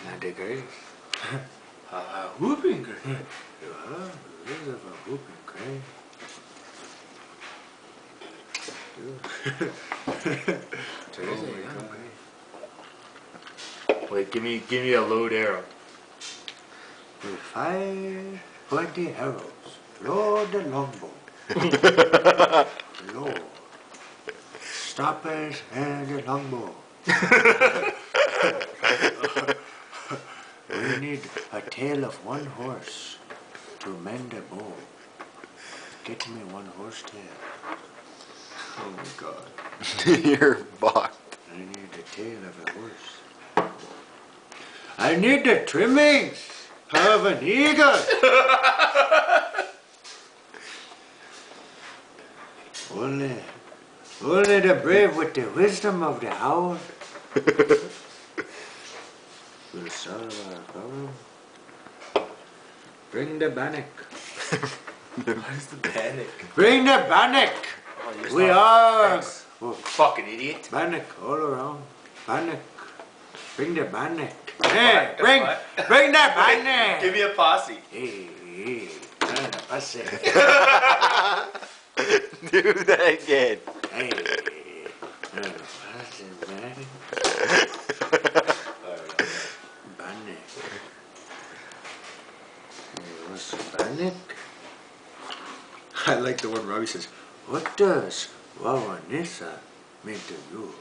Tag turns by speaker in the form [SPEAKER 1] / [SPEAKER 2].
[SPEAKER 1] Not the great.
[SPEAKER 2] Whooping great.
[SPEAKER 1] Ja, das ist aber whooping great.
[SPEAKER 2] Wait, give me a load arrow.
[SPEAKER 1] With 520 arrows, load the longbow. Load. Stoppers and the longbow. We need a tail of one horse to mend a bow. Get me one horse tail.
[SPEAKER 2] Oh my god.
[SPEAKER 3] You're fucked.
[SPEAKER 1] I need the tail of a horse. I need the trimmings of an eagle. Only the brave with the wisdom of the hound will solve our problem. Bring the bannock.
[SPEAKER 2] What is the panic?
[SPEAKER 1] Bring the bannock.
[SPEAKER 2] Oh,
[SPEAKER 1] We are
[SPEAKER 2] fucking idiot.
[SPEAKER 1] bannock all around. Bannock. Bring the bannock. Hey, bring the bannock.
[SPEAKER 2] Give me a posse.
[SPEAKER 1] Hey, I say.
[SPEAKER 3] Do that again.
[SPEAKER 1] Hey, I say, man. Bannock. Hey, what's a bannock?
[SPEAKER 2] I like the one Robbie says.
[SPEAKER 1] What does Wawanisa mean to you?